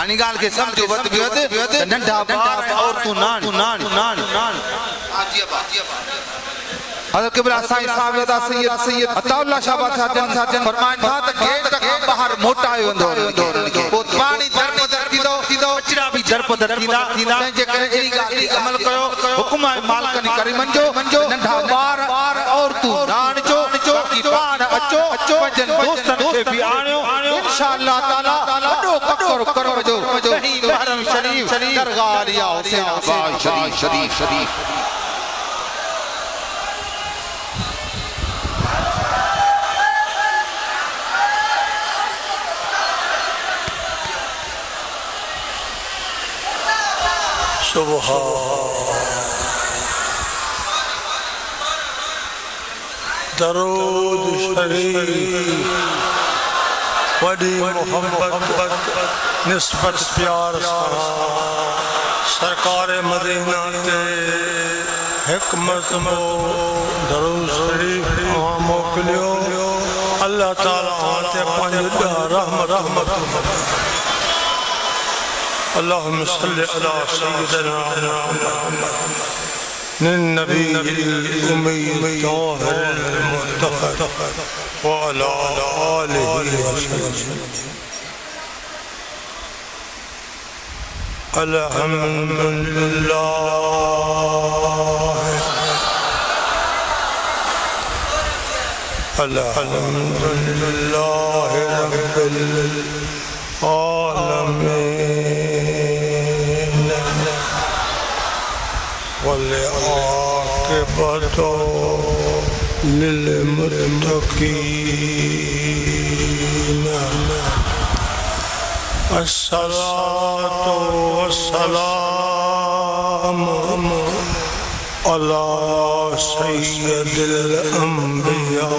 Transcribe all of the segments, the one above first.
यानी गाल के समझो वत नंढा बार और तू नान हज़रत किबला साईं साहब सैयद अताउल्लाह शाह साजन फरमाइन था त गेट तक बाहर मोटायो वेंदो पो पानी दर थींदो कचरा भी दर थींदा जे करे एड़ी गाल दी अमल कयो हुकुम आहे मालिक ने करे मंजो नंढा बार और तू नान जो की पान अचो पंजन दोस्तन खे भी आणियो इंशाअल्लाह ताला वडो ककर करो जो हरम शरीफ दरगाह रिया हुसैन आबाद शरीफ दरूद शरीफ वडी मोहब्बत निस्बत प्यार सरकार मदीना ते हिकमत मो दरूद शरीफ मोकलियो अल्लाह ताला ते पंज रहमत अल्लाहुम्मा सल्लि अला सय्यिदिना नबी उम्मी ताहिर मुतहर व अला आलिहि वसल्लम अल्हम्दुलिल्लाह रब्बिल आलमीन वल आक़िबतु लिल मुत्तक़ीन अस्सलातु वस्सलामु अला सय्यदिल अंबिया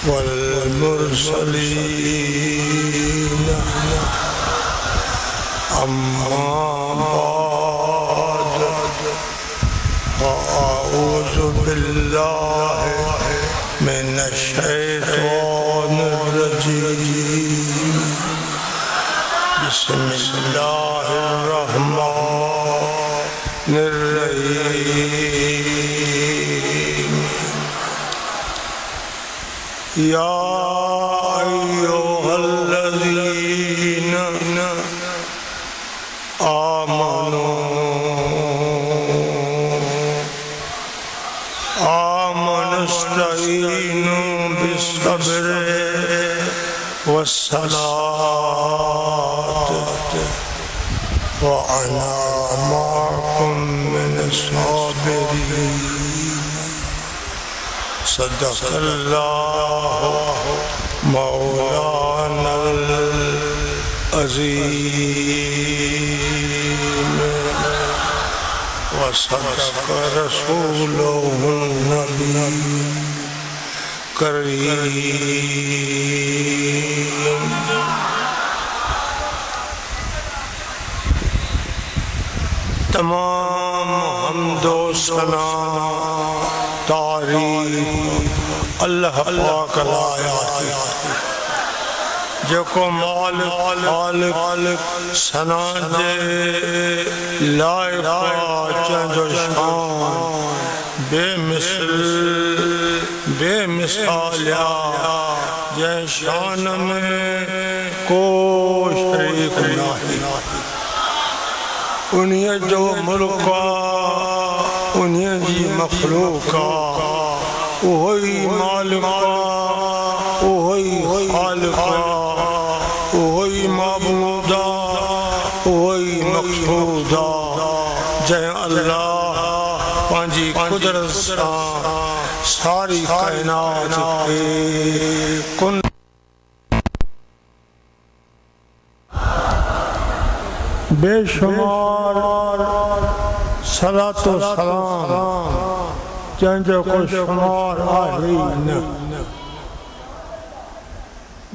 वल मुरसलीन अम्मा बाद अऊज़ु बिल्लाहि मिनश शैतानिर रजीम बिस्मिल्लाहिर रहमानिर रहीम या अय्युहल्लज़ीना आमनू इस्तईनू बिस्सब्रि वस्सलात व अना माअकुम मिनस्साबिरीन सदक़ल्लाहु मौलानल अज़ीम व सदक़ रसूलुहुन नबी करीम तमाम हम्दो सना तारीफ अल्लाह पाक लाया जेको मालिक सना जे लाइक़ जो शान बेमिसाल जे शान में को शरीक नहीं उन्हीं जो मुल्क उन्हीं जी मखलूक वही मालिक वही खालिक वही माबूदा वही मक़सूदा जै अल्लाह पांजी कुदरत सारी कायनात के कुन बेशुमार सलातो सलाम जंहिंजो को शुमार आहे न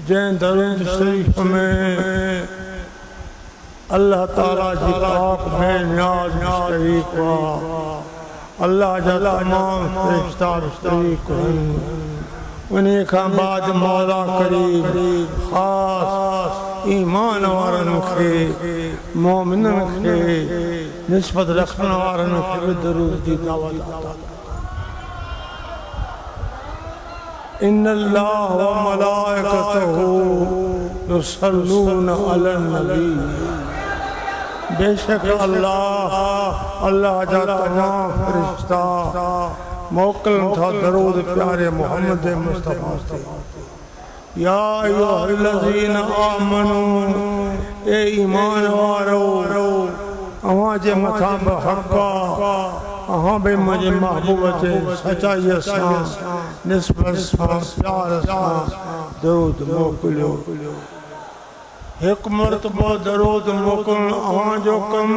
जंहिं दरूद शरीफ में अल्लाह ताला जी पाक में नियाज़ शरीक अल्लाह जा तमाम फरिश्ता शरीक उन्हीं का बाद मौला करीम खास ईमान वारन खे मोमिनन खे निस्बत रखण वारन खे भी दरूद दी दावत अता इन्नल्लाह व मलाइकतहू युसल्लूना अलन नबी बेशक अल्लाह जा तमाम फरिश्ता मोकलन था दरूद प्यारे मोहम्मद मुस्तफा ते या अय्युहल्लज़ीना आमनू ए ईमान वारो अवां जे मथा हक़ा अहां बे मुझे महबूब ते सच्चाई सां निस्बत सां प्यार सां दरूद मोकिलियो एक मरतबा दरूद मोकिलण अहां जो कम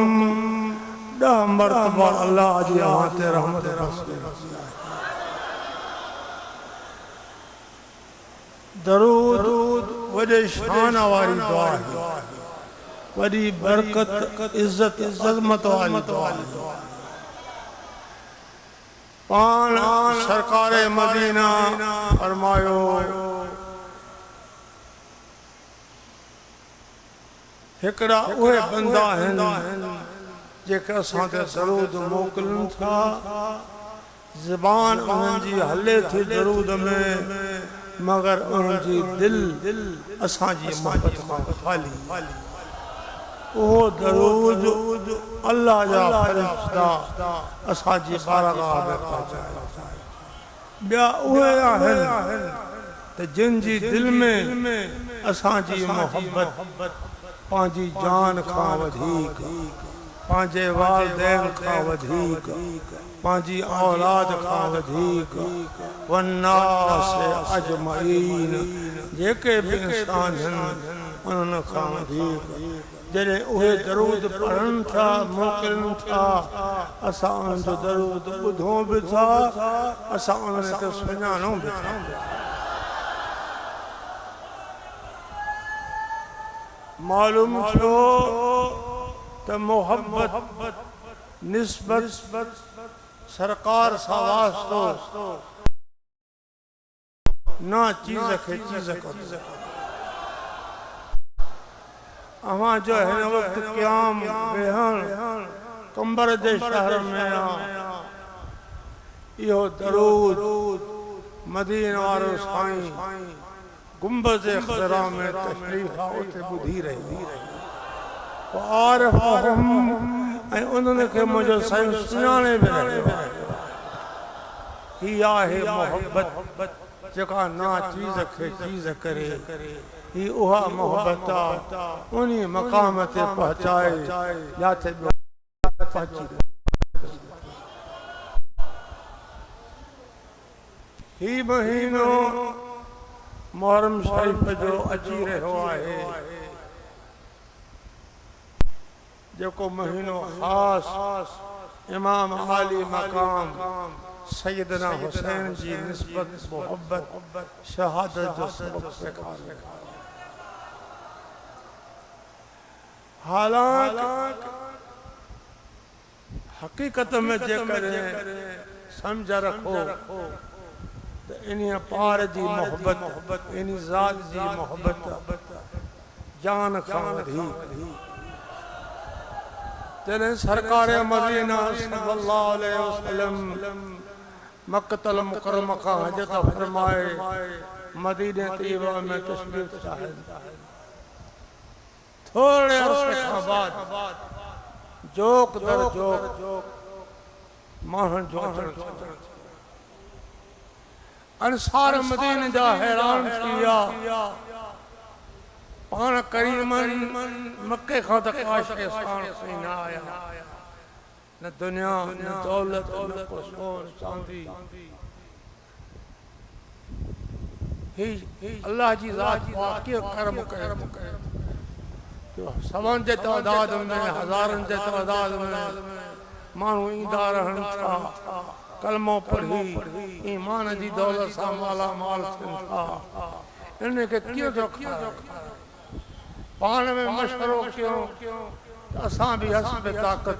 10 मरतबा अल्लाह जी अहां ते रहमत बरसे दरूद वॾे शान वारी दुआ है वॾी बरकत इज्जत अज़मत वारी दुआ है पान सरकार मदीना फरमायो हिकड़ा उहे बंदा आहिनि जेके असां ते दरूद मोकिलनि था ज़बान उन्हनि जी हले थी दरूद में मगर उन्हनि जी दिल असांजी मोहब्बत खां खाली वो दरूद अल्लाह जा फरिश्ता असांजी बारगाह में पहुंचाए ॿिया उहे आहिनि त जिन जी दिल में असांजी मोहब्बत पांजी जान खां वधीक पांजे वालिदैन खां वधीक पांजी औलाद खां वधीक वन्नास अजमईन जेके भी इंसान हैं उन्हनि खां वधीक जॾहिं उहे दरूद पढ़नि था मोकिलनि था असां उन्हनि जो दरूद ॿुधूं बि था असां उन्हनि खे सुञाणूं बि था मालूम थियो त मोहब्बत निस्बत सरकार सां वास्तो ना चीज़ खे चीज़ को अवां जो हिन वक्त क़याम वेहण कंबर जे शहर में इहो दरूद मदीना वारो साईं गुंबद ख़ज़रा में तशरीफ़ उते ॿुधी रही और ऐं उन्हनि खे मुंहिंजो साईं सुञाणे बि रहियो ही आहे मोहब्बत जेका ना चीज़ खे चीज़ करे ही उहा मोहब्बत उन मक़ाम ते पहुचाए जिथे पहुची ही महीनो मुहर्रम शरीफ जो अची रहियो आहे जेको महीनो ख़ास इमाम आली मकाम सैयदना हुसैन जी निस्बत मोहब्बत शहादत जो सबक सेखारे हालांकि हकीकत में जेकर समझ रखो तो इन पार जी मोहब्बत इन ज़ात जी मोहब्बत जान खां वधीक तेरे सरकार मदीना सल्लल्लाहु अलैहि वसल्लम मक्कतल मुकर्रमा का हजत फरमाए मदीने तैयबा में तशरीफ लाए थोड़े अरसे के बाद जोक दर जोक माहन जो अंसार मदीने जा हैरान थिया पान करीमन मक्के खां तक आशिक़ साण कोई न आया न दुनिया न दौलत न सोन चांदी ही अल्लाह जी ज़ात वाक़ई करम करे सवन जे तादाद में हज़ारन जे तादाद में मानू ईंदा रहन था कलमो पढ़ी ईमान जी दौलत सां माला माल थियन था इनके क्यों जो पान में मशवरो क्यों असां भी हस्ब ताकत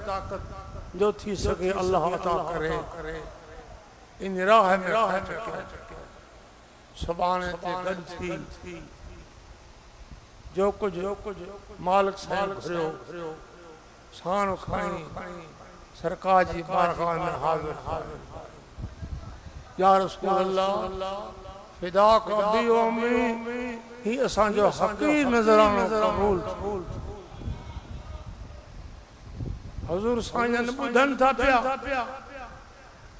जो थी सके अल्लाह अता करे इन राह में सुभाणे ते गॾ थी जो कुछ मालिक साईं घुरियो साण खणी सरकार जी बारगाह में हाज़िर या रसूल अल्लाह फिदा का अबी व अम्मी ही असांजो हक़ीर नज़रानो क़बूल हुज़ूर साईं ॿुधनि था पिया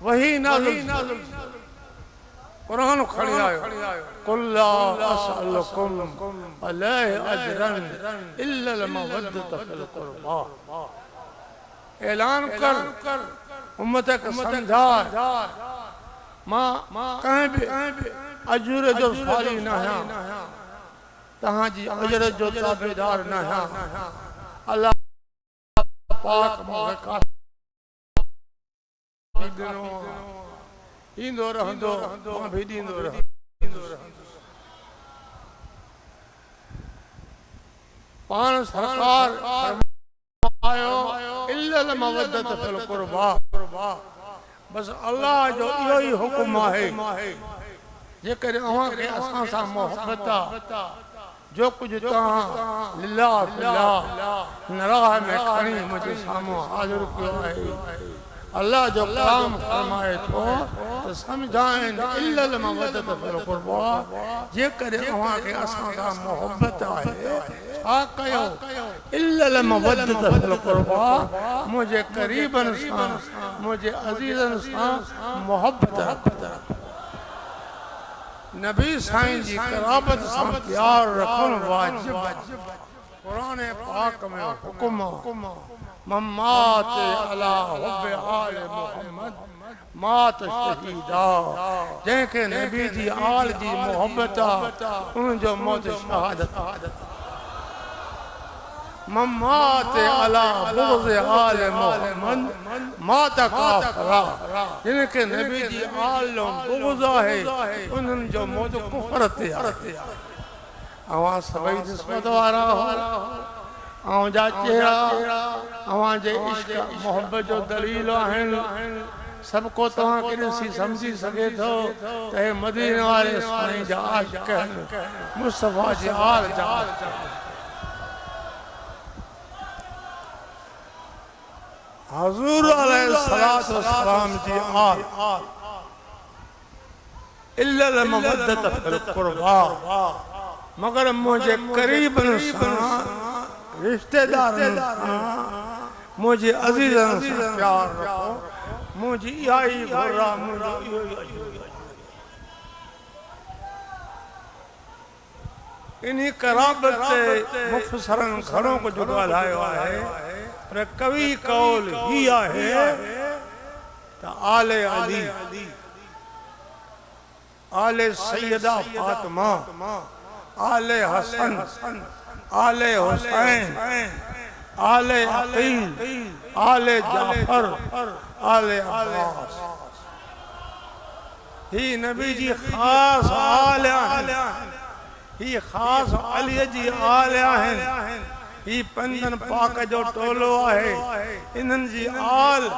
वही नाज़िल कुरान खणी आयो कुल ला असअलुकुम अलैहि अजरन इल्ला अल मवद्दत फिल क़ुरबा ऐलान कर उम्मत के समझा मां कहीं भी अजर जो साली न है तहां जी अजर जो ताबेदार न है अल्लाह पाक मूंखे का ईंदो रहंदो मां भी ॾींदो रहंदो पाण सरकार आयो इल्लल मवद्दत फिल क़ुरबा बस अल्लाह जो इहो ही हुकुम आहे जेकर अवां के असां सां मोहब्बत आ जो कुछ तहां लिल्लाह फिल्लाह नराह में खणी मुझे सामो हाज़िर कयो आहे अल्लाह जो कलाम फरमाए थो तो समझाइन इल्लल मवद्दत फिल क़ुरबा जेकर अवां के असां सां मोहब्बत आहे छा कयो इल्लल मवद्दत फिल क़ुरबा मुझे करीबन सां मुझे अजीजन सां मोहब्बत नबी साईं जी कराबत सां प्यार रखण वाजिब कुरान पाक में हुकुम मम्मात अला हुब्बे आल मोहम्मद मात शहीदा जंहिंखे नबी जी आल जी मोहब्बत आहे उन जो मौत शहादत मम्मात अला बुग़्ज़ आल मोहम्मद मात काफ़िरा जिनखे नबी जी आल बुग़्ज़ आहे उन्हनि जो मौत कुफ़र ते आहे अवां सभई निस्बत वारा अवां जा चेहरा अवां जे इश्क मोहब्बत जो दलील आहिनि सब को तव्हां खे ॾिसी समझी सघे थो त हे मदीने वारे साईं जा आशिक़ आहिनि मुस्तफ़ा जी आल जा हुज़ूर अलैहिस्सलातु वस्सलाम जी आल इल्लल मवद्दत फिल क़ुरबा मगर मुझे करीबन सां रिश्तेदारनि सां मुझे अजीजन सां प्यार रखो मुझे इहा ई घुर आहे मुंहिंजो इहो इन्ही कराबत ते मुफ़सरनि घणो कुझु ॻाल्हायो आहे पर कवि कौल ही आहे त आले अली आले सैयदा फातिमा आले हसन आले हुसैन आले अकील आले जाफर आले अब्बास ही नबी जी खास आल आहिनि ही खास अली जी आल आहिनि ही पंजन पाक जो टोलो आहे इन्हनि जी आल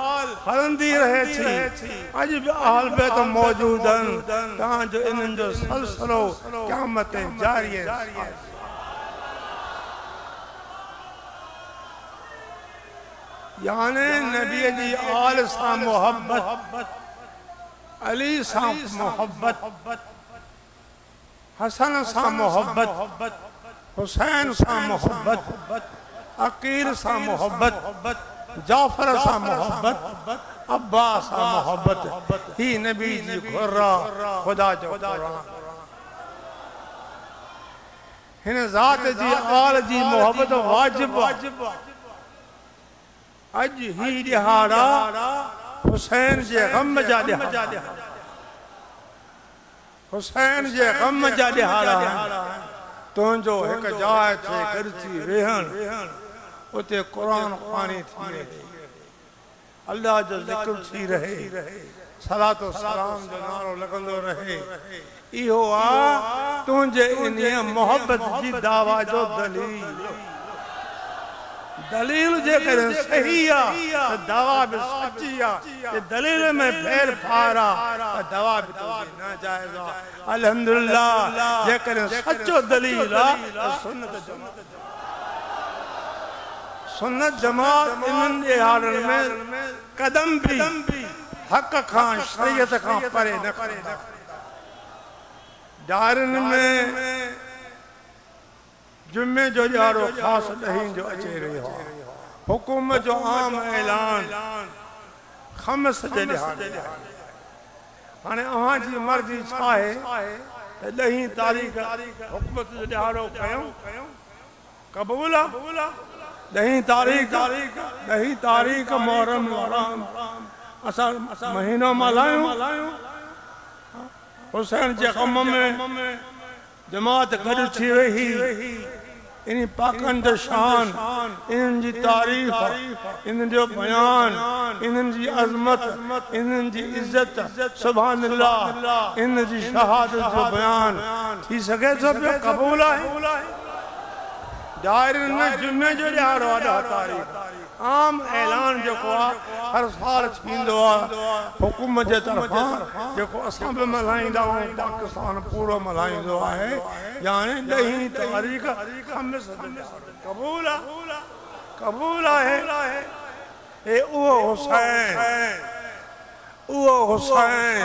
हलंदी रहे थी अज भी आल बैत मौजूद आहिनि तव्हांजो इन्हनि जो सिलसिलो क़यामत जारी आहे यानी नबी जी आल सां मोहब्बत अली सां मोहब्बत हसन सां मोहब्बत हुसैन सां मोहब्बत अकील सां मोहब्बत जाफर सां मोहब्बत अब्बास सां मोहब्बत ही नबी जी घुर्रा खुदा जो कुरान हिन ज़ात जी आल जी मोहब्बत वाजिब अज ही दिहाड़ा हुसैन जे गम जा दिहाड़ा हुसैन जे गम जा दिहाड़ा तुझो एक जाइ थे गॾिजी वेहण उते कुरान ख़्वानी थी रहे अल्लाह जो ज़िक्र थी रहे सलातो सलाम जो नारो लगंदो रहे इहो आ तुझे इन मोहब्बत जी दावा जो दलील दलील जे करे सही आ त दवा भी सच्ची आ ये दलील में फेर फारा त दवा भी तो ना जाएगा अल्हम्दुलिल्लाह जे करे सच्चो दलील आ सुन्नत जमात इन्हनि जे हालनि में कदम भी हक खां शरीयत खां परे न करे दारनि में जुम्मे जो ॾियारो ख़ासि ॾहीं जो अचे रहियो आहे हुकूमत जो आम ऐलान ख़म्स जे ॾियारे हाणे अव्हां जी मर्ज़ी छा आहे त 10 तारीख़ हुकूमत जो ॾियारो कयूं क़बूल आहे 10 तारीख़ मुहर्रम असां महीनो मल्हायूं हुसैन जे ग़म में जमात गॾु थी वेही इन पाकनि जो शान इन्हनि जी तारीफ़ इन्हनि जो बयान इन्हनि जी अज़मत इन्हनि जी इज़्ज़त सुभान अल्लाह इन्हनि जी शहादत जो बयान थी सघे थो पियो क़बूल आहे दायरनि में जुमे जो ॾियारो आहे 10 तारीख़ आम ऐलान जेको आहे हर साल थींदो आहे हुकूमत जे तरफ़ां जेको असां बि मल्हाईंदा आहियूं पाकिस्तान पूरो मल्हाईंदो आहे यानी 10 तारीख़ ख़म्स क़बूल आहे हे उहो हुसैन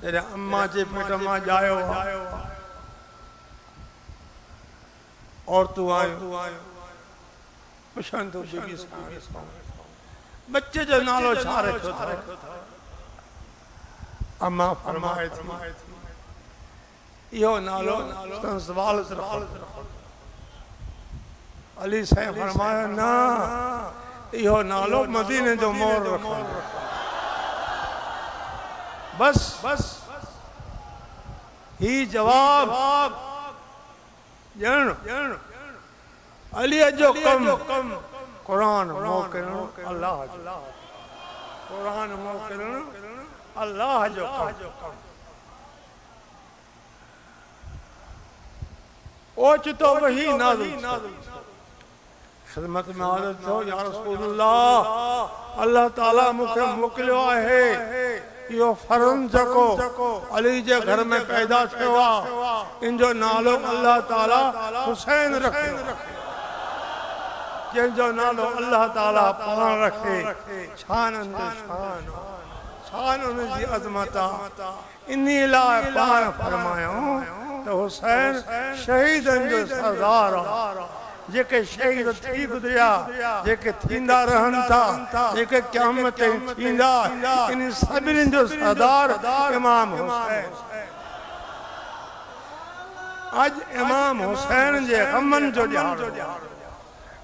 जॾहिं अम्मा जे पेट मां ॼायो औरतूं आयूं पुछनि तो बीबी बच्चे जो नालो छा रखियो था अम्मा फरमाए थी इहो नालो सवाल अली साईं फरमाया न इहो नालो मदीने जो मोर रखो बस ही जवाब ॼण अली जो कम कुरान मोकिलण अल्लाह कुरान मोकिलण अल्लाह जो कम ओचितो वही नाज़िल खिदमत में हाज़िर थियो या रसूलल्लाह अल्लाह ताला मूंखे मोकिलियो आहे इहो फर्ज़ जेको अली जे घर में पैदा थियो आहे इन जो नालो अल्लाह ताला हुसैन रखियो जंहिंजो नालो अल्लाह ताला पाण रखे शान जी अज़मत इन लाइ पाण फरमायूं त हुसैन शहीदनि जो सरदार जेके शहीद थी गुज़रिया जेके थींदा रहनि था जेके क़यामत ताईं थींदा इन सभिनी जो सरदार इमाम हुसैन अॼु इमाम हुसैन जे ग़मनि जो ॾियारो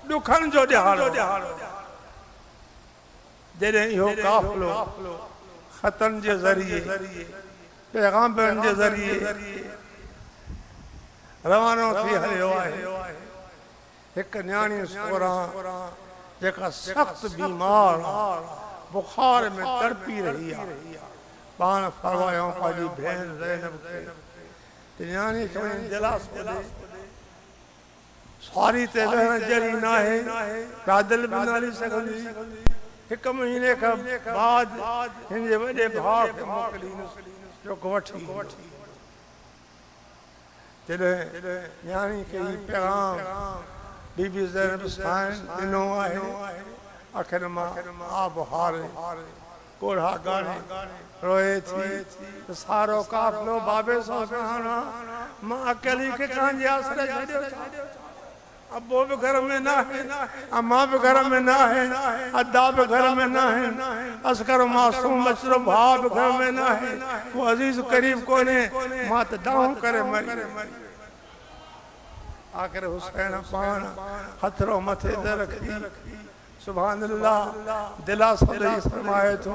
दुखन जो ॾियारो जॾहिं इहो काफ़िलो ख़तनि जे ज़रिए पैगामनि जे ज़रिए रवानो थी हलियो आहे हिकु न्याणी सोरां जेका सख़्त बीमार बुखार में तड़पी रही आहे पाण फरमायूं पंहिंजी भेण ज़ैनब खे न्याणी खे दिलासो ॾे सारी ते रहण जहिड़ी न आहे पैदल बि न हली सघंदी हिकु महीने खां बाद हिन जे वॾे भाउ खे मोकिलींदुसि जेको वठी जॾहिं न्याणी खे ही पैगाम बीबी ज़ैनब साईं ॾिनो आहे आख़िर मां आब हारे कोढ़ा गाड़े रोए थी तो सारो काफ़िलो बाबे सां कहाना मां अकेली खे कांजे आसरे छॾियो अब्बो भी घर में ना है अम्मा भी घर में ना है अद्दा भी घर में ना है असगर मासूम बचरो भाव भी घर में ना है वो अजीज करीब कोने मात दाऊं करे मरी आखिर हुसैन पान हथरो मथे दे रखी सुभान अल्लाह दिलासा दे फरमाए तो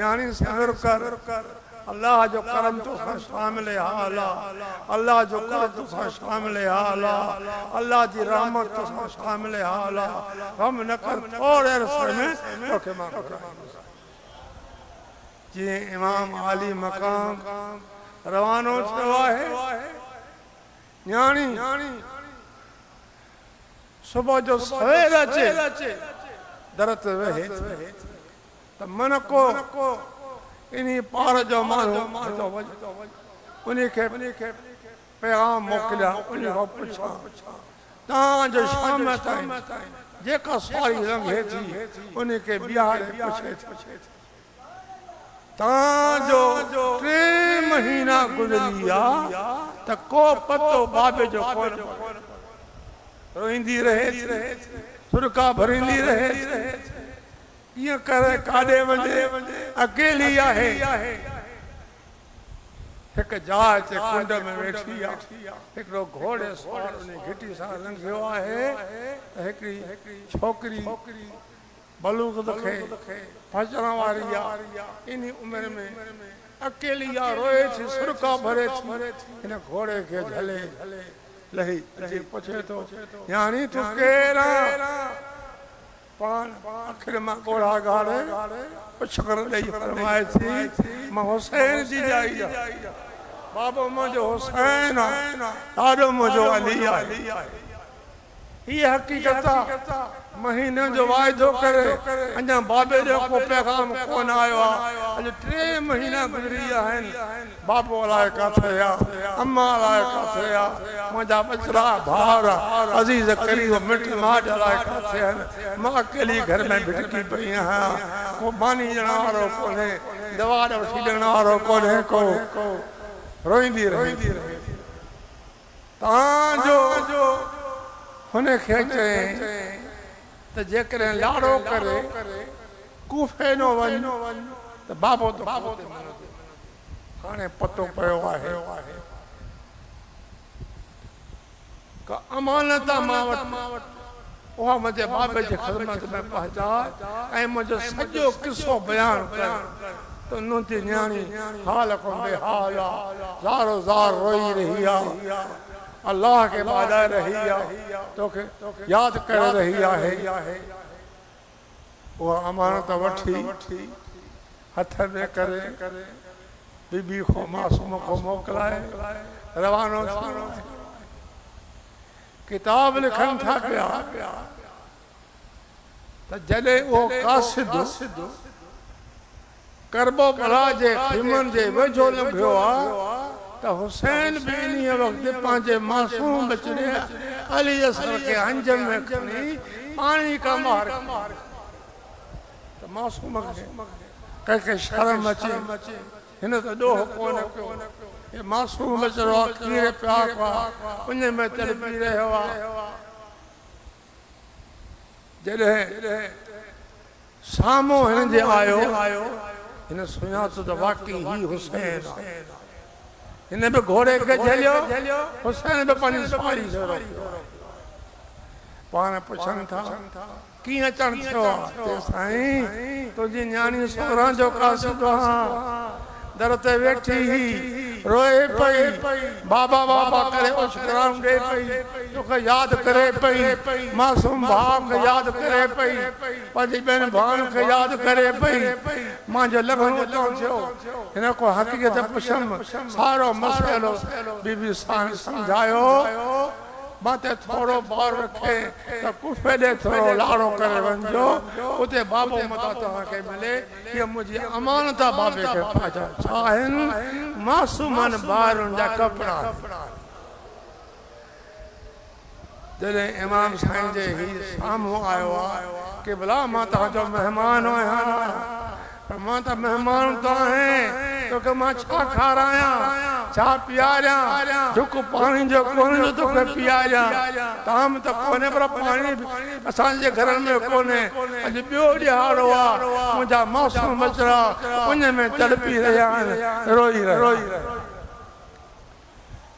यानी सब्र कर अल्लाह जो करम तो शामिल है आला अल्लाह जो करम तो शामिल है आला अल्लाह जी रहमत तो शामिल है आला हम न कर थोड़े अरसे में तोखे मां जी इमाम आली मकाम रवानो थियो है न्याणी सुबह जो सवेर अचे दर ते वेहे त मन को इन्हीं पार जो माण्हू उनखे पैगाम मोकिलिया उनखां पुछां तव्हांजो शाम ताईं जेका सवारी लंघे थी उनखे बिहारे पुछे थी तव्हांजो 3 महीना गुज़री विया त को पतो बाबे जो कोन रोईंदी रहे सुरका भरींदी रहे ईअं करे काॾे वञे अकेली आहे हिकु जाइ ते कुंड में वेठी आहे हिकिड़ो घोड़े सवार उन घिटी सां लंघियो आहे त हिकिड़ी छोकिरी बलूग़ खे फजण वारी आहे इन उमिरि में अकेली आहे रोए थी सुरका भरे थी हिन घोड़े खे झले लही अची पुछे थो यानी तूं केरु आहे पान आखिर मां ॻोढ़ा ॻाड़े पुछण ॾेई फरमाए थी मां हुसैन जी जाई आहे बाबो मुंहिंजो हुसैन आहे ॾाढो मुंहिंजो अली आहे हीअ हक़ीक़त आहे महीने जो वाइदो करे अञा बाबे जो को पैगाम कोन आयो आहे अॼु 3 महीना गुज़री आहिनि बाबो अलाए किथे आहे अम्मा अलाए किथे आहे मुंहिंजा बचड़ा भाउर अज़ीज़ करीब मिट माइट अलाए किथे आहिनि मां अकेली घर में भिटकी पई आहियां को पानी ॾियण वारो कोन्हे दवा वठी ॾियण वारो कोन्हे को रोईंदी रहे तव्हांजो हुनखे चई त जेकॾहिं लाड़ो करे कूफे नो वञ त बाबो त हाणे पतो पियो आहे का अमानत मां वटि उहा मुंहिंजे बाबे जी ख़िदमत में पहुचा ऐं मुंहिंजो सॼो किस्सो बयानु कर त नूंती न्याणी हाल को बेहाल आहे ज़ारो ज़ार रोई रही आहे अल्लाह के बाजाए रही आहे तोखे याद करे रही आहे वो अमानत वठी हथ में करे बीबी को मासूम को मोकलाए रवानो किताब लिखन था पिया त जॾहिं वो कासिद करबो बला जे खिमन जे वेझो लंघियो आहे त हुसैन भी इन वक्त पांचे मासूम बचड़े अली असर के अंजम में खणी पानी का मार त मासूम के शर्म अचे हिन त ॾोह कोन कयो ये मासूम बचड़ो कीरे पिया उन में तड़पी रहियो आहे जॾहिं साम्हूं हिन जे आयो हिन सुञातो त वाकई ही हुसैन आहे हिन बि घोड़े के झलियो हुसैन बि पंहिंजी सवारी पाण पुछनि था कीअं अचणु थियो आहे साईं तुंहिंजी न्याणी सोरहं जो कासिद दर ते वेठी रोए पई बाबा बाबा करे उछराम ॾे पई तोखे यादि करे पई मासूम भाउ खे यादि करे पई पंहिंजी ॿियनि भाउनि खे यादि करे पई मुंहिंजो लॻणो थियो हिन को हक़ीक़त पुछमि सारो मसइलो बीबी साईं सम्झायो मां ते थोरो ॿार रखे त कुफे ॾे थोरो लाड़ो करे वञिजो उते बाबो मता तव्हांखे मिले हीअ मुंहिंजी अमानत बाबे खे पाजा छा आहिनि मासूमनि ॿारनि जा कपिड़ा जॾहिं इमाम साईं जे ही साम्हूं आयो आहे कि भला मां तव्हांजो महिमान आहियां मां त महिमान तो आहीं तोखे मां छा खारायां छा पियारियां ढुक पाणी जो कोन्हे जो तोखे पियारियां ताम त कोन्हे पर पाणी असांजे घरनि में कोन्हे अॼु ॿियो ॾियारो आहे मुंहिंजा मासूम बचड़ा उन में तड़पी रहिया आहिनि रोई रहिया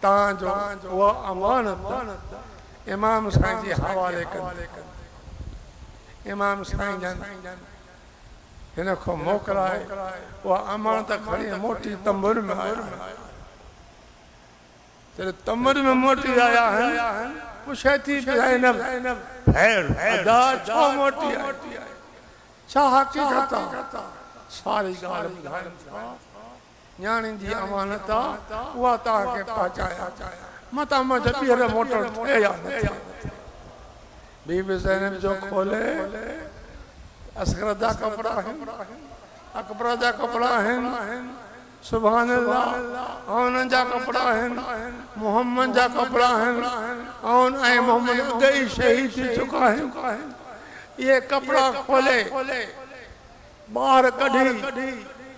तव्हांजो उहा अमानत इमाम साईं जे हवाले कनि इमाम साईं जन हिन को मोकिलाए उहा अमानत खणी मोटी तंबुर में आया जॾहिं तंबुर में मोटी आया आहिनि पुछे थी ज़ैनब अदा छो मोटी आई छा हक़ीक़त आहे सारी ॻाल्हि ॿुधाइनि था न्याणी जी अमानत आहे उहा तव्हांखे पहुचाया मता मुंहिंजो ॿीहर मोटर थिए या न थिए बीबी ज़ैनब जो खोले असगर जा कपड़ा है, अकबर जा कपड़ा है, सुभान अल्लाह, औन जा कपड़ा है, मोहम्मद जा कपड़ा है, औन ऐ मोहम्मद गई शहीद थी चुका है। ये कपड़ा खोले बाहर कढ़ी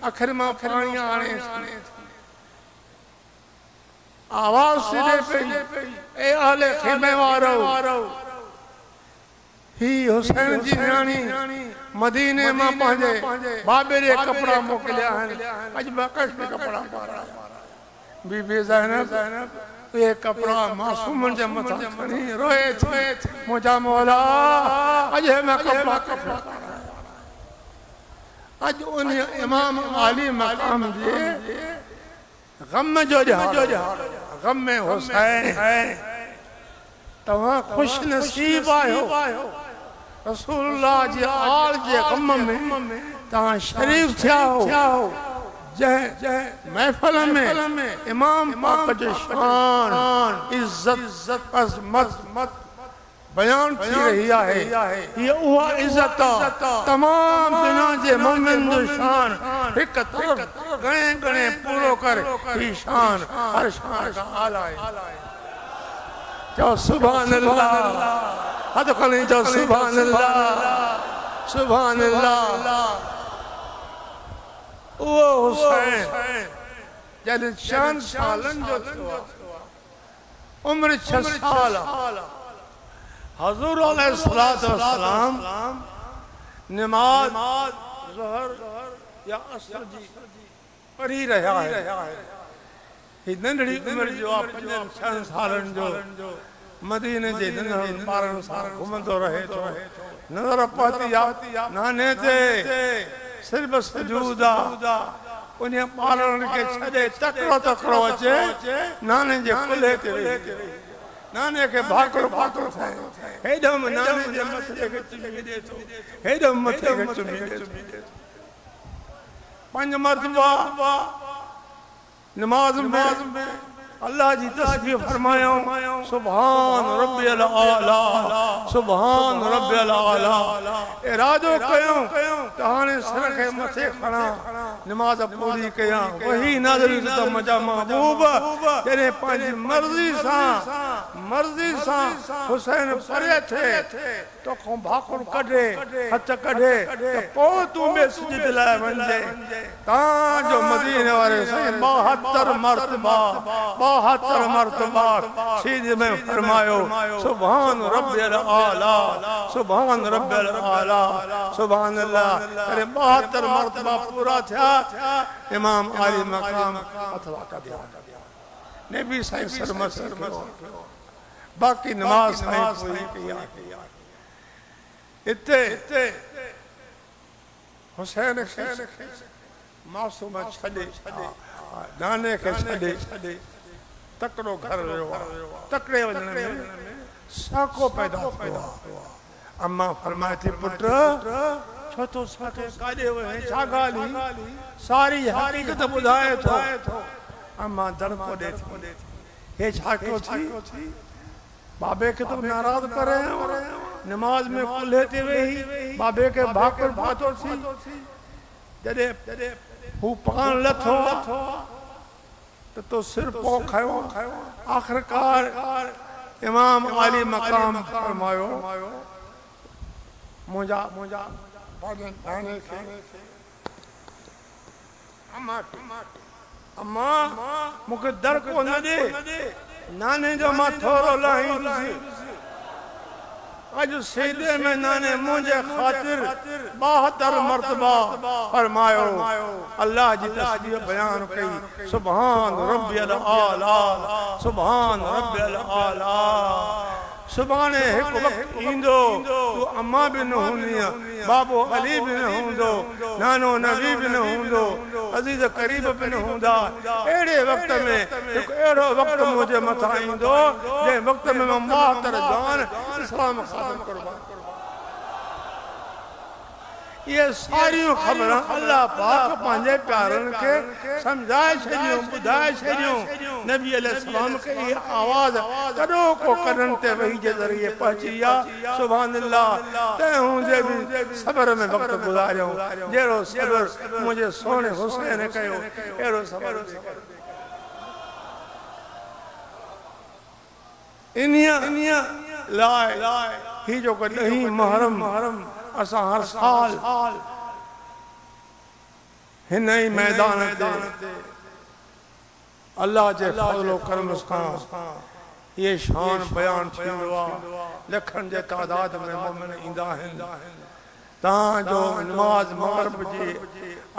अखर में पानी आने आवाज सीधे पे ए आले खेमे वारो ही हुसैन जी न्याणी मदीने में पहुंचे बाबे रे कपड़ा मोकलिया है अज बकश में कपड़ा पारा बीबी ज़ैनब ये कपड़ा मासूमन जे मथा खणी रोए थे मुझा मौला अज मैं कपड़ा अज उन इमाम आली मकाम जे गम में जो गम में हुसैन है तवा खुश नसीब आयो रसूलुल्लाह जी आल जे गम में तवा शरीफ थिया हो जय महफिल में इमाम पाक जो शान इज्जत अज़मत बयान थी रही है ये उहा इज्जत तमाम दुनिया जे मोमिन जो शान एक तरफ गणे गणे पूरो कर ही शान हर शान का आला है जो सुभान अल्लाह हद कने जो सुभान अल्लाह वो हुसैन जद 4 सालन जो थियो उम्र 6 साल हजूर अलैहिस्सलातु वस्सलाम नमाज ज़ोहर या असर जी पढ़ी रहा है ही नंढड़ी उम्र जो 5-6 सालन जो मदीने जे नंढड़न ॿारनि सां घुमंदो रहे तो नज़र पाती नाने ते सिर्फ सजूदा उन ॿारनि खे छॾे तकड़ो अचे नाने जे कुल्हे ते नाने के भाकरो थे हेडम नाने जे मथे के चुमी दे तो हेडम मथे के चुमी दे 5 मरतबा नमाज में अल्लाह जी तस्बीह फरमायो सुभान रब्बियल आला सुभान रब्बियल आला इरादो कयो ताने सर के मथे खड़ा नमाज पूरी कया वही नाज़िल त मजा महबूब जने पांच मर्जी सा हुसैन परे थे तो को भाकुर कढे हथ कढे तो पो तू में सजद लाए वंजे ता जो मदीने वाले से 72 मरतबा सीध में फरमायो सुभान रब्बियल आला सुभान रब्बियल आला सुभान अल्लाह अरे 72 मरतबा पूरा था इमाम आली मकाम अथवा का दिया नबी साईं सरमत बाकी नमाज साईं पूरी किया इत्ते हुसैन मासूम छड़े नाने के छड़े तकड़ो घर रहो तकड़े वजन में साको पैदा हुआ अम्मा फरमाई थी पुत्र छो तो साके काजे वे छा गाली सारी हकीकत बुधाए थो अम्मा दड़को दे थी हे छाको थी बाबे के तो नाराज करे नमाज में कुल्हे ते वेही बाबे के भाकुर फातो थी जदे हु पान लथो तो सिर पो खायो आखिरकार इमाम आली मकाम फरमायो मुझा नाने के अम्मा मुके दर को न दे नाने जो मां थोरो लाही आज सीधे में नाने मुझे खातिर 72 मरतबा फरमायो अल्लाह जी तस्बीह बयान कई सुभान रब्बियल आला सुभान रब्बियल आला सुभाने एक वक्त इंदो तू अम्मा भी न हुनिया बाबो अली भी न हुंदो नानो नबी भी न हुंदो अजीज करीब भी न हुंदा एड़े वक्त में एक एड़ो वक्त मुझे मथा इंदो जे वक्त में मैं मातर जान इस्लाम खातम कुर्बान ये सारियूं ख़बर अल्लाह पाक पंहिंजे प्यारनि खे सम्झाए छॾियूं ॿुधाए छॾियूं नबी अलैहिस्सलाम खे इहा आवाज़ कॾो को कॾनि ते वही जे ज़रिए पहुची आहे सुभान अल्लाह तंहिं हूंदे बि सब्र में वक़्तु गुज़ारियूं जहिड़ो सब्र मुंहिंजे सोने हुसैन कयो अहिड़ो सब्र इन्हीअ लाइ ही जो ॾहीं मुहर्रम असां हर साल हिन ई मैदान ते अल्लाह जे फज़्ल करम सां ये शान बयान थींदो आहे लखनि जे तादाद में मोमिन ईंदा आहिनि तव्हांजो नमाज़ मग़रिब जी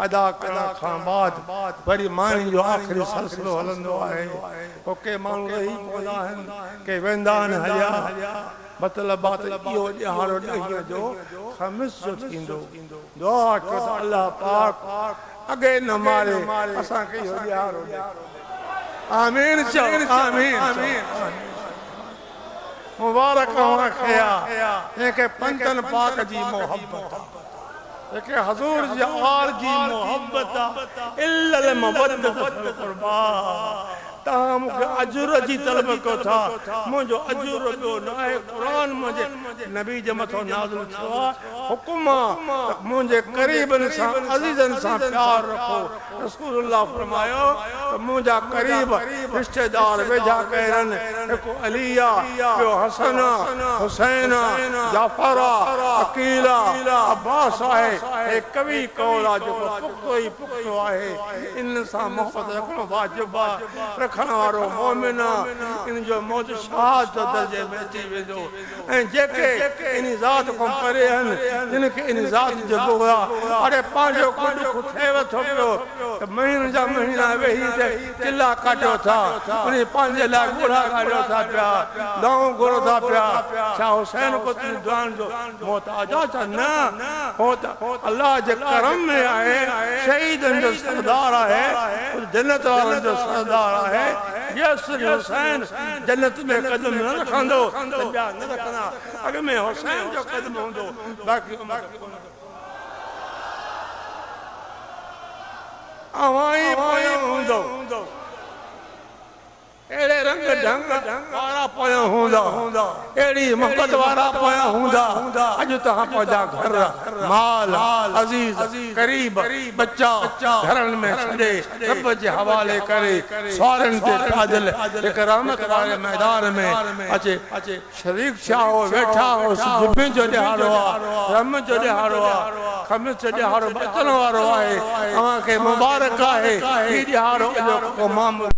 अदा करण खां बाद वरी मानी जो आख़िरी सिलसिलो हलंदो आहे पोइ के माण्हू रही पवंदा आहिनि के वेंदा आहिनि हलिया मतलब इहो ॾियारो ॾहीअ जो ख़मीस जो थींदो दुआ कयो त अल्लाह पाक अॻे न मारे असांखे इहो ॾियारो ॾे आमीन चओ आमीन मुबारक हुआ खया जंहिंखे पंजनि पाक जी मोहब्बत जंहिंखे हज़ूर जी आल जी मोहब्बत इल्लल मवद्दत फिल क़ुर्बा तव्हां मूंखे अजुर जी तलब कयो था मुंहिंजो अजुर ॿियो न आहे क़ुरान मुंहिंजे नबी जे मथां नाज़िल थियो आहे हुकुम आहे त मुंहिंजे क़रीबनि सां अज़ीज़नि सां प्यार रखो रसूलुल्लाह फरमायो त मुंहिंजा क़रीब रिश्तेदार वेझा कहिड़नि हिकु अली आहे ॿियो हसन हुसैन जाफ़र अकील अब्बास आहे हे कवि कौल आहे जेको पुख़्तो ई पुख़्तो आहे इन सां मोहबत रखणो वाजिबु आहे रखण वारो मोमिन इन जो मौत शहादत जो दर्जे में अची वेंदो ऐं जेके इन ज़ात खां परे आहिनि जिन खे इन ज़ात जो बुग़्ज़ आहे अरे पंहिंजो कुझु थिएव थो पियो त महीननि जा महीना वेही ते चिला काटियो था उन पंहिंजे लाइ ॻोढ़ा काढ़ियो था पिया दाऊं घुरो था पिया छा हुसैन पुत्र दुआन जो मौत आजा छा न हो त अल्लाह जे करम में आहे शहीदनि जो सरदार आहे जन्नत वारनि जो सरदार आहे यसर हुसैन जन्नत में कदम न रखंदो त ॿिया न रखंदा अॻ में हुसैन जो कदम हूंदो बाक़ी अवाई पोयों हूंदो अहिड़े रंग ढंग वारा पोयां हूंदा अहिड़ी मोहब्बत वारा पोयां हूंदा अॼु तव्हां पंहिंजा घर माल अज़ीज़ करीब बच्चा घरनि में छॾे रब जे हवाले करे सवारनि ते पैदल हिकु रहमत वारे मैदान में अचे शरीक छा हो वेठा हो जुमे जो ॾियारो आहे रम जो ॾियारो आहे ख़मीस जो ॾियारो अचण वारो आहे तव्हांखे मुबारक आहे ही ॾियारो अॼोको मामूल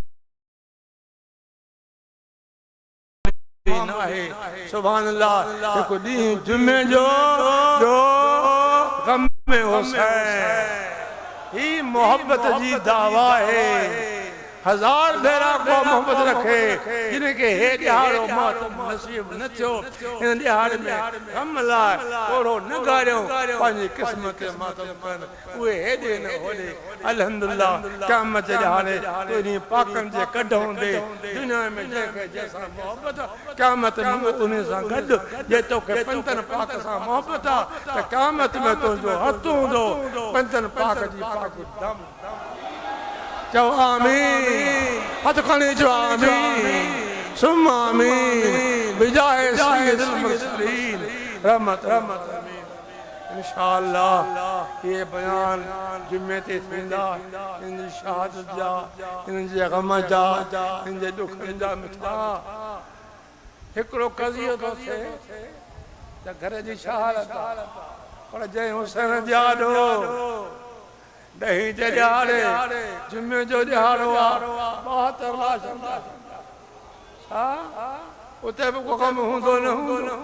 सुभान अल्लाह हिकु ॾींहुं जुमे जो ग़म में हुसैन ही मोहब्बत जी दावा है हजार भेरा को मोहब्बत रखे जिनके हे ॾियारो मौत नसीब न थियो इन ॾियारे में ग़म लाइ ओड़ो न ॻाढ़ियो पंहिंजी क़िस्मत मातम कनि उहे हेॾे न होॾे अल्हम्दुलिल्लाह क़यामत जे ॾियारे तुंहिंजी पाकनि जे कढ हूंदे दुनिया में जंहिंखे जंहिंसां मोहब्बत क़यामत में उन सां गॾु जे तोखे पंजनि पाक सां मोहब्बत आहे त क़यामत में तुंहिंजो हथु हूंदो पंजनि पाक जी पाक दम चओ आमीन हथ खणी चओ आमीन सुम आमीन बिजाए सय्यदुल मुरसलीन रहमत आमीन इंशाअल्लाह ये बयान जुमे ते थींदा इन जी शहादत जा इन जे ग़म जा इन जे दुखनि जा मिठा हिकिड़ो कज़ियो थो थिए त घर जी छा हालत आहे पर जंहिं हुसैन ॾियारो ॾहीं जे ॾियारे जुमे जो ॾियारो आहे 72 लाश छा उते बि को कमु हूंदो न हूंदो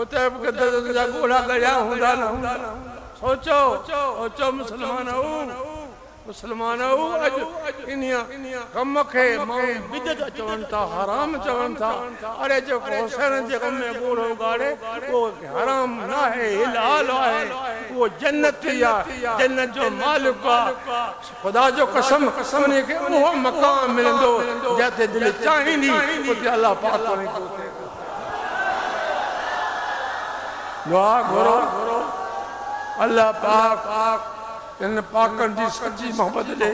उते बि जा ॻोढ़ा ॻड़िया हूंदा न हूंदा सोचो सोचो मुस्लमान अॼु इन कम खे माण्हू बिदत चवनि था हराम चवनि था अरे जेको हुसैन जे कम में ॻोढ़ो ॻाड़े उहो हराम न आहे हिलाल आहे वो जन्नत या जन्नत जो मालिक आहे खुदा जो कसम उन खे उहो मकाम मिलंदो जिते दिलि चाहींदी उते अल्लाह पाक उन खे दुआ घुरो अल्लाह पाक इन पाकन जी सच्ची मोहब्बत दे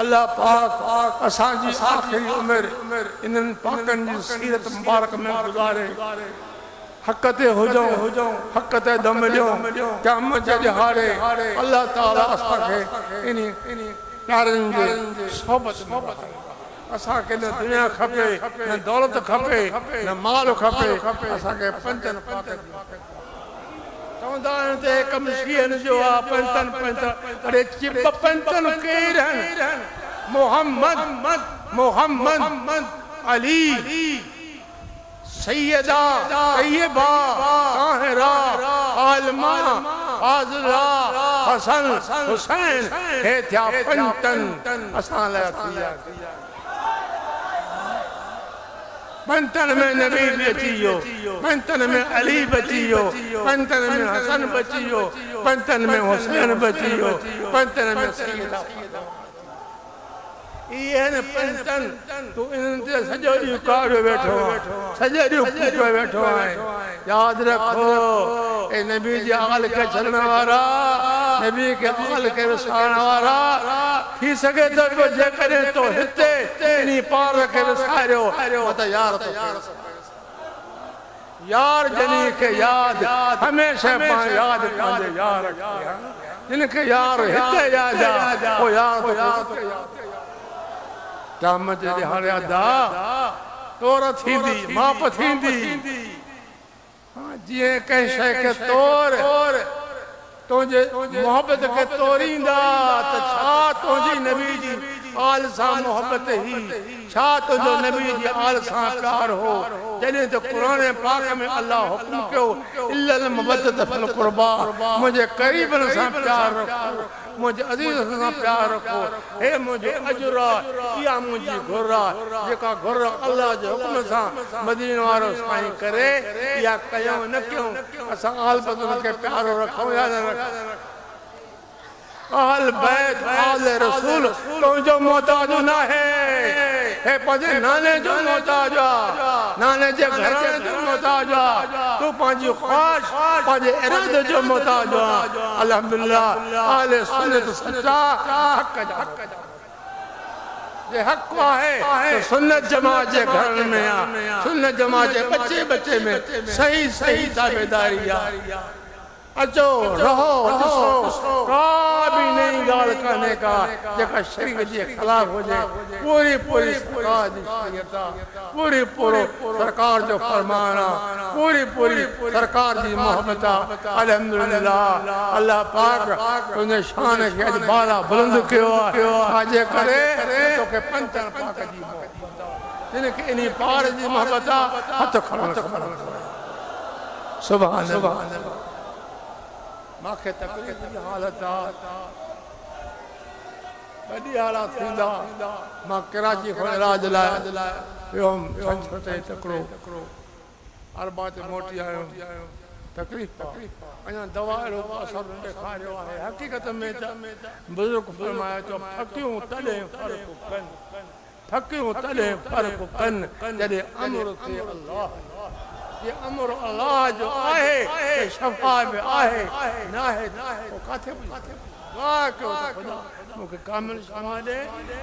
अल्लाह पाक असांजी आखिरी उम्र इन्हनि पाकन जी सीरत मुबारक में गुज़ारे हक़ ते हुजूं हक़ ते दम ॾियूं क़यामत जे ॾिहाड़े अल्लाह ताला असांखे इन प्यारनि जे सोबत में असांखे न दुनिया खपे न दौलत खपे न माल खपे असांखे पंजनि पाकनि चवंदा आहिनि त हिक मशीन जो आहे पंजनि अरे चिप पंजनि केरु आहिनि मोहम्मद अली सैयदा तैयबा ताहिरा आलमा फाज़िला हसन हुसैन हे थिया पंजनि असां लाइ थी विया पंजनि में नबी बि अची वियो पंजनि में अली बि अची वियो पंजनि में हसन बि अची वियो पंजनि में हुसैन बि अची वियो पंजनि में सैयदा इहे न पंजनि तूं इन्हनि ते सॼो ॾींहुं काढ़ियो वेठो आहे सॼो ॾींहुं फूकियो वेठो आहे यादि रखो ए नबी जे आल खे छॾण वारा नबी खे आल खे विसारण वारा थी सघे थो जेकॾहिं तो हिते इन पार खे विसारियो त यार यार जनी खे यादि हमेशह यादि पंहिंजे यार जिन खे यार हिते यादि आहे पोइ यार क़यामत जे ॾिहाड़े अदा तोर थींदी माप थींदी जीअं कंहिं शइ खे तोर तुंहिंजे मोहब्बत खे तोरींदा त छा तुंहिंजी नबी जी आल सां मोहब्बत ही छा तुंहिंजो नबी जी आल सां प्यार हो जॾहिं त क़ुरान पाक में अल्लाह हुकुम कयो इल्लल मवद्दत फिल क़ुरबा मुंहिंजे क़रीबनि सां प्यार रखो मुझे अजीज सां प्यार रखो हे मुझे अजर या मुझी घुर जेका घुर अल्लाह जे हुक्म सां मदीने वारो साईं करे या कयूं न कयूं असां आल बदन के प्यारो रखूं या न रखूं आल बैत आल रसूल तुझो मोहताज न है पंहिंजे नाने जो मोहताज नाने जे घराने जो मोहताज तू पंहिंजी ख्वाहिश पंहिंजे इरादे जो मोहताज अल्हम्दुलिल्लाह आल सुन्नत सच्चा हक़ जा ये हक़ है तो सुन्नत जमात जे घर में आ सुन्नत जमात जे बच्चे में सही ताबेदारी आ अचो रहो ॾिसो का भी नई ॻाल्हि कान्हे का जेका शरीअत जे ख़िलाफ़ हुजे पूरी सरकार जी शरीयत आहे पूरो सरकार जो फरमान आहे पूरी सरकार जी मोहब्बत आहे अल्हम्दुलिल्लाह अल्लाह पाक तुंहिंजे शान खे अॼु बाला बुलंद कयो आहे छाजे करे तोखे पंजनि पाक जी मोहब्बत आहे जिन खे इन पार जी मोहब्बत आहे हथ खणो सुभान अल्लाह माखे तकलीफ़ जी हालत आहे वॾी हालत थींदा मां कराची खां इलाज लाइ वियो हुउमि तकिड़ो अरबा ते मोटी आयो तकलीफ़ अञा दवा अहिड़ो असर ॾेखारियो आहे हक़ीक़त में त बुज़ुर्ग फरमायो त फकियूं तॾहिं फ़र्क़ु कनि जॾहिं अमर थिए अल्लाह ये अमर अल्लाह जो आहे शफा में आहे न आहे वो काथे दुआ कयो त खुदा मूंखे कामिल शफा ॾे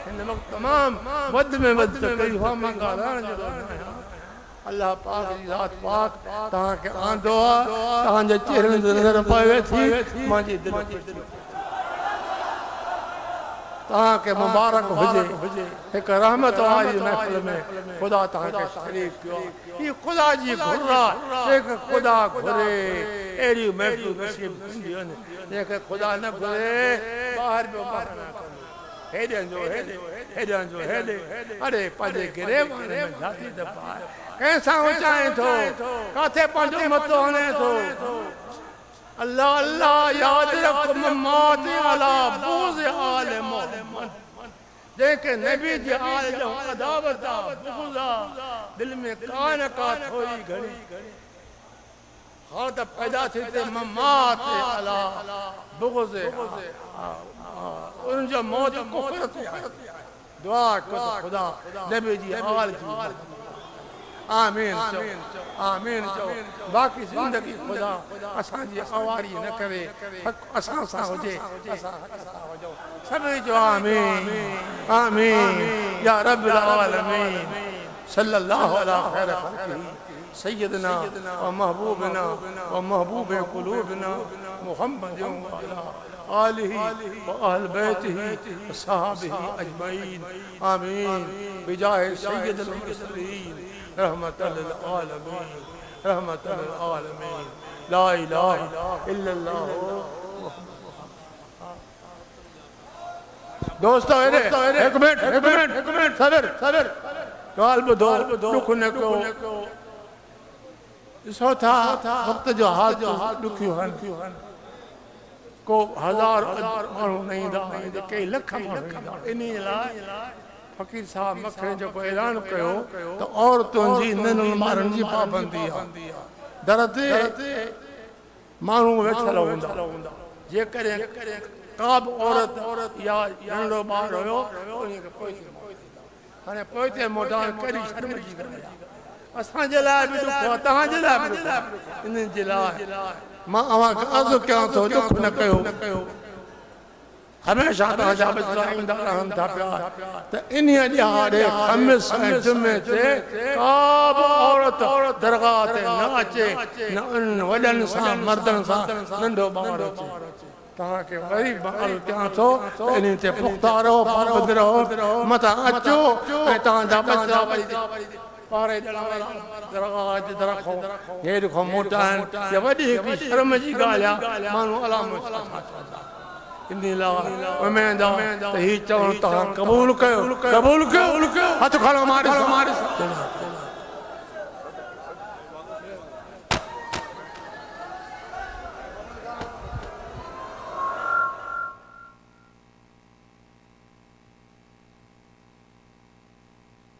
हिन वक़्तु तमामु वध में वधि तकलीफ़ मां ॻाल्हाइण जो आहियां अल्लाह पाक जी ज़ात पाक तव्हांखे आंदो आहे तव्हांजे चेहरनि ते नज़र पवे थी मुंहिंजी दिलि तव्हांखे मुबारक हुजे हिकु रहमत वारी महफ़िल में ख़ुदा तव्हांखे शरीक कयो ही ख़ुदा जी घुर आहे ख़ुदा घुरे अहिड़ी महफ़िल नसीब थींदियूं आहिनि जंहिंखे ख़ुदा न घुरे ॿाहिरि पियो हेॾे अरे पंहिंजे गिरेबान में जाती दफ़ा कंहिंसां उचाए थो काथे पंहिंजो मथो हणे थो अल्लाह अल्लाह याद रख ममात अला बोझ आल मोहम्मद जंहिंखे नबी जी आल जो अदावत बोझ दिल में कान का थोड़ी घणी हालत पैदा थी ते ममात अला बोझ उन जो मौत कुफर थी दुआ को खुदा नबी जी आल जी आमीन चओ आमीन चओ बाक़ी ज़िंदगी ख़ुदा असांजी आवारी न करे असां सां हुजे असां हक़ सां हुजूं सभई चओ आमीन आमीन या रब्बुल आलमीन सल्लल्लाहु अला खैर ख़ल्क़िही सय्यदना व महबूबना व महबूब क़ुलूबना मुहम्मद व अला आलिही व अहल बैतिही व सहाबिही अजमईन आमीन बिजाहे सय्यदुल मुरसलीन रहमतल लिल आलमीन रहमतल लिल आलमीन ला इलाहा इल्लल्लाह दोस्तों एक मिनट सबर गाल बुधो दुख न को ॾिसो था वक़्त जो हाल दुखियूं हन को हज़ार माण्हू न ईंदा कई लख माण्हू ईंदा इन लाइ फ़कीर साहब मखणे जेको ऐलान कयो त औरतुनि जी नंढनि ॿारनि जी पाबंदी आहे दर ते माण्हू वेठल हूंदा जेकॾहिं का बि औरत या नंढो ॿार हुयो उनखे पोइ हाणे पोइ ते मोटाइण कहिड़ी शर्म जी ॻाल्हि आहे असांजे लाइ बि ॾुख आहे तव्हांजे लाइ बि ॾुख आहे इन जे लाइ मां अव्हांखे अर्ज़ु कयां थो ॾुख न कयो हमेशह तव्हांजा ॿचा ईंदा रहनि था पिया त इन ॾियारे ख़मीस ऐं जुमे ते का बि औरत दरगाह ते न अचे न उन्हनि वॾनि सां मर्दनि सां नंढो ॿार अचे तव्हांखे वरी अर्ज़ु कयां थो त इन ते पुख़्ता रहो पाबंद रहो मथां अचो ऐं तव्हांजा ॿचा पारे दरगाह जे तरफ़ हेठि खां मोटा आहिनि वॾी हिकु शर्म जी ॻाल्हि आहे माण्हू अलाम इन लाइ उमेद आहे त हीउ चवणु तव्हां क़बूल कयो हथ खणो मारियो